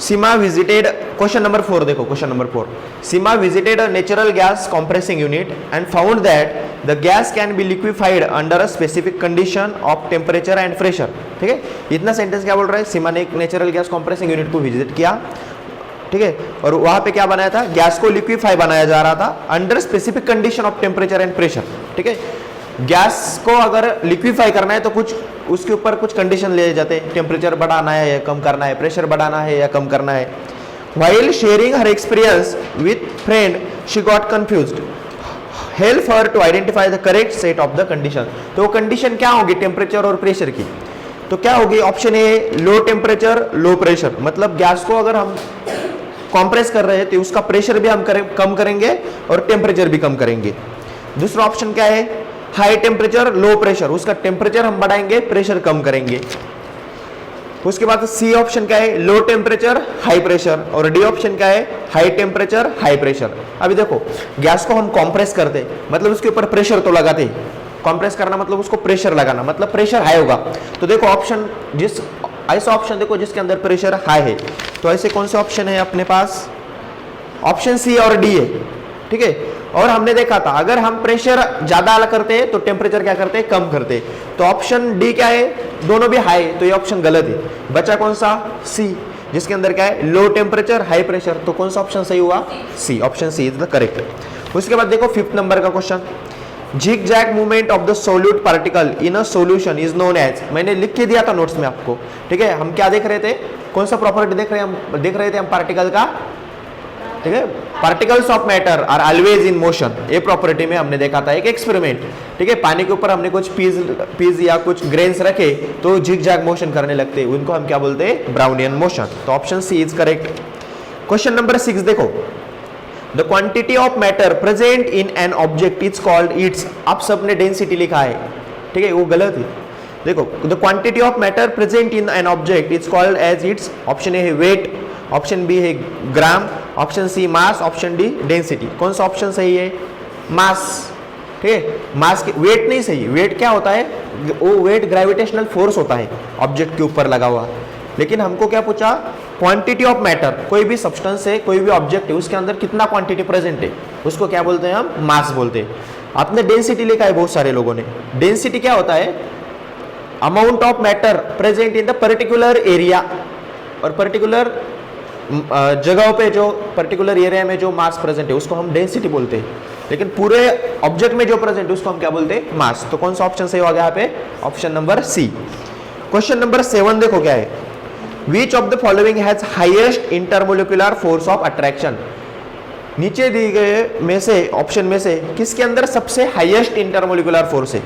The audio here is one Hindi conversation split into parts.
सीमा विजिटेड, क्वेश्चन नंबर 4 देखो, question number 4, Seema visited a natural gas compressing unit and found that the gas can be liquefied under a specific condition of temperature and pressure. ठीक है, इतना सेंटेंस क्या बोल रहा है, सीमा ने एक नेचुरल गैस कंप्रेसिंग यूनिट को विजिट किया, ठीक है, और वहां पे क्या बनाया था, गैस को लिक्विफाई बनाया जा रहा था under specific condition of temperature and pressure. ठीक है, गैस को अगर लिक्विफाई करना है तो कुछ उसके ऊपर कुछ कंडीशन ले जाते हैं, टेम्परेचर बढ़ाना है या कम करना है, प्रेशर बढ़ाना है या कम करना है। While sharing her experience with friend she got confused, help her to identify the correct set of the condition. तो वो कंडीशन क्या होगी टेम्परेचर और प्रेशर की, तो क्या होगी, option A low temperature low pressure, मतलब गैस को अगर हम कॉम्प्रेस कर रहे हैं तो उसका प्रेशर भी हम कम करेंगे और टेम्परेचर भी कम करेंगे। दूसरा ऑप्शन क्या है, हाई टेम्परेचर लो प्रेशर, उसका टेम्परेचर हम बढ़ाएंगे प्रेशर कम करेंगे। उसके बाद सी ऑप्शन क्या है, लो टेम्परेचर हाई प्रेशर, और डी ऑप्शन क्या है, हाई टेम्परेचर हाई प्रेशर। अभी देखो गैस को हम कॉम्प्रेस करते मतलब उसके ऊपर प्रेशर तो लगाते, कॉम्प्रेस करना मतलब उसको प्रेशर लगाना, मतलब प्रेशर हाई होगा। तो देखो ऑप्शन जिस ऐसा ऑप्शन देखो जिसके अंदर प्रेशर हाई है, तो ऐसे कौन से ऑप्शन है अपने पास, ऑप्शन सी और डी है। ठीक है, और हमने देखा था अगर हम प्रेशर ज्यादा करते हैं तो टेम्परेचर क्या करते हैं, कम करते हैं। तो ऑप्शन डी क्या है, दोनों भी हाई, तो ये ऑप्शन गलत है। बचा कौन सा, सी, जिसके अंदर क्या है, लो टेम्परेचर हाई प्रेशर। तो कौन सा ऑप्शन सही हुआ, C, option C is the correct. उसके बाद देखो 5th नंबर का question, zigzag movement of the solute particle in a solution is known as, मैंने लिख के दिया था नोट्स में आपको। ठीक है, हम क्या देख रहे थे, कौन सा प्रॉपर्टी देख रहे थे हम पार्टिकल का, ठीक है, particles of matter are always in motion, ये प्रॉपर्टी में हमने देखा था एक एक्सपेरिमेंट। ठीक है, पानी के ऊपर हमने कुछ पीस या कुछ ग्रेन्स रखे तो zigzag मोशन करने लगते हैं, उनको हम क्या बोलते हैं, ब्राउनियन मोशन। तो option C is correct. Question number 6 देखो, the quantity of matter present in an object is called its, आप सबने डेंसिटी लिखा है, ठीक है, वो गलत है। देखो the quantity of matter present in an object is called as its, option A है वेट, ऑप्शन बी है gram, option C mass, option D density. कौन सा ऑप्शन सही है, मास। ठीक है, मास की वेट नहीं सही, वेट क्या होता है, वो वेट ग्रेविटेशनल फोर्स होता है ऑब्जेक्ट के ऊपर लगा हुआ। लेकिन हमको क्या पूछा, क्वांटिटी ऑफ मैटर, कोई भी सब्सटेंस है, कोई भी ऑब्जेक्ट है, उसके अंदर कितना क्वांटिटी प्रेजेंट है, उसको क्या बोलते हैं हम, मास बोलते हैं। आपने डेंसिटी लिखा है बहुत सारे लोगों ने, डेंसिटी क्या होता है, amount of matter present in the particular area, और पर्टिकुलर जगहों पे जो पर्टिकुलर एरिया में जो मास प्रेजेंट है उसको हम डेंसिटी बोलते हैं, लेकिन पूरे ऑब्जेक्ट में जो प्रेजेंट है उसको हम क्या बोलते हैं, मास। तो कौन सा ऑप्शन सही होगा यहाँ पे, option number C. Question number 7 देखो क्या है, which of the following has highest intermolecular force of attraction, नीचे दिए गए में से ऑप्शन में से किसके अंदर सबसे हाईएस्ट इंटरमोलिकुलर फोर्स है।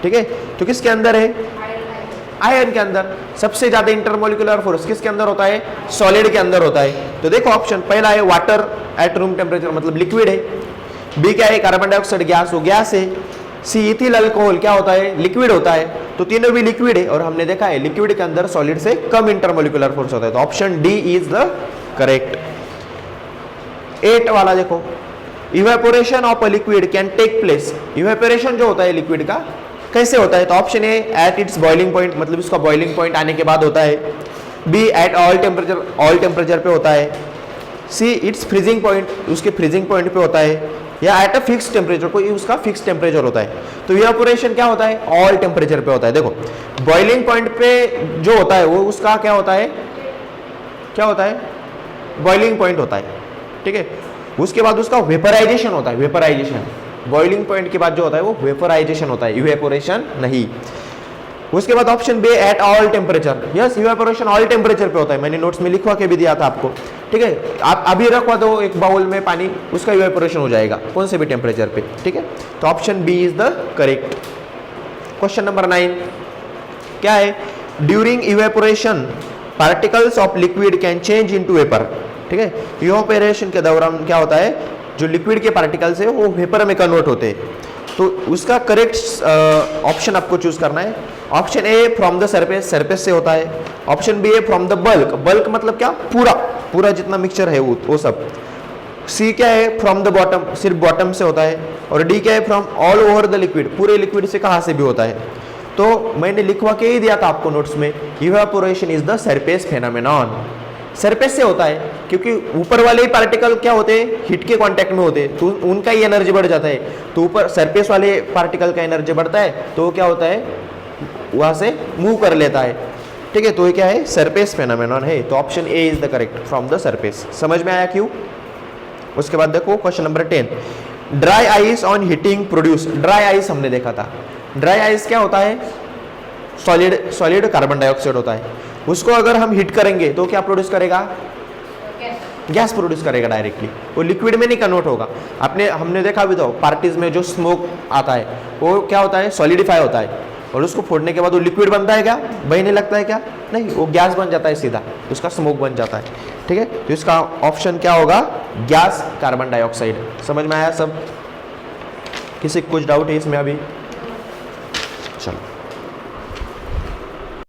ठीक है, तो किसके अंदर है, आयन के अंदर। सबसे ज्यादा इंटरमोलिकुलर फोर्स किसके अंदर होता है, सॉलिड के अंदर होता है। तो देखो ऑप्शन पहला है वाटर एट रूम टेम्परेचर, मतलब लिक्विड है। बी क्या है, कार्बन डाइऑक्साइड गैस, वो गैस है। सी इथिल अल्कोहल क्या होता है, लिक्विड होता है। तो तीनों भी लिक्विड है, और हमने देखा है लिक्विड के अंदर सॉलिड से कम इंटरमोलिकुलर फोर्स होता है। तो option D is the correct. 8 वाला देखो, evaporation of a liquid can take place, evaporation जो होता है लिक्विड का कैसे होता है, तो option A at its boiling point, मतलब इसका बॉइलिंग पॉइंट आने के बाद होता है। बी एट ऑल टेम्परेचर पे होता है। सी इट्स फ्रीजिंग पॉइंट, उसके फ्रीजिंग पॉइंट पे होता है। या एट अ फिक्स टेम्परेचर, कोई उसका फिक्स टेम्परेचर होता है। तो इवेपोरेशन क्या होता है, ऑल टेम्परेचर पे होता है। देखो बॉइलिंग पॉइंट पे जो होता है वो उसका क्या होता है, क्या होता है, बॉइलिंग पॉइंट होता है। ठीक है, उसके बाद उसका वेपराइजेशन होता है, वेपराइजेशन। बॉइलिंग पॉइंट के बाद जो होता है वो वेपराइजेशन होता है, इवेपोरेशन नहीं। उसके बाद option B at all temperature, yes evaporation all temperature पे होता है, मैंने नोट्स में लिखवा के भी दिया था आपको। ठीक है, आप अभी रखवा दो एक बाउल में पानी, उसका इवेपोरेशन हो जाएगा कौन से भी टेम्परेचर पे। ठीक है, तो option B is the correct. Question number 9 क्या है, during evaporation particles of liquid can change into vapour. ठीक है, इवेपोरेशन के दौरान क्या होता है, जो लिक्विड के पार्टिकल्स है वो वेपर में कन्वर्ट होते हैं। तो उसका करेक्ट ऑप्शन आपको चूज करना है। Option A from the surface, surface से होता है। ऑप्शन बी है फ्रॉम द बल्क, बल्क मतलब क्या, पूरा पूरा जितना मिक्सचर है वो सब। सी क्या है, फ्रॉम द बॉटम, सिर्फ बॉटम से होता है। और डी क्या है, from all over the liquid, पूरे लिक्विड से कहाँ से भी होता है। तो मैंने लिखवा के ही दिया था आपको नोट्स में, evaporation is the surface phenomenon. Surface से होता है, क्योंकि ऊपर वाले ही पार्टिकल क्या होते हैं, हीट के कांटेक्ट में होते हैं, तो उनका ही एनर्जी बढ़ जाता है। तो ऊपर सरफेस वाले पार्टिकल का एनर्जी बढ़ता है, तो क्या होता है, वहां से मूव कर लेता है। ठीक है, तो ये क्या है, सरफेस फेनोमेनॉन है। तो option A is the correct, from the surface. समझ में आया क्यों? उसके बाद देखो question number 10, dry ice on heating produce. Dry ice हमने देखा था, ड्राई आइस क्या होता है, सॉलिड कार्बन डाइऑक्साइड होता है। उसको अगर हम हीट करेंगे तो क्या प्रोड्यूस करेगा, गैस प्रोड्यूस करेगा डायरेक्टली, वो लिक्विड में नहीं कन्वर्ट होगा। हमने देखा भी तो पार्टीज में जो स्मोक आता है वो क्या होता है, सॉलिडिफाई होता है, और उसको फोड़ने के बाद वो लिक्विड बनता है क्या, बहने लगता है क्या, नहीं, वो गैस बन जाता है सीधा, उसका स्मोक बन जाता है। ठीक है, तो इसका ऑप्शन क्या होगा, गैस कार्बन डाइऑक्साइड। समझ में आया सब? किसी को कुछ डाउट है इसमें अभी?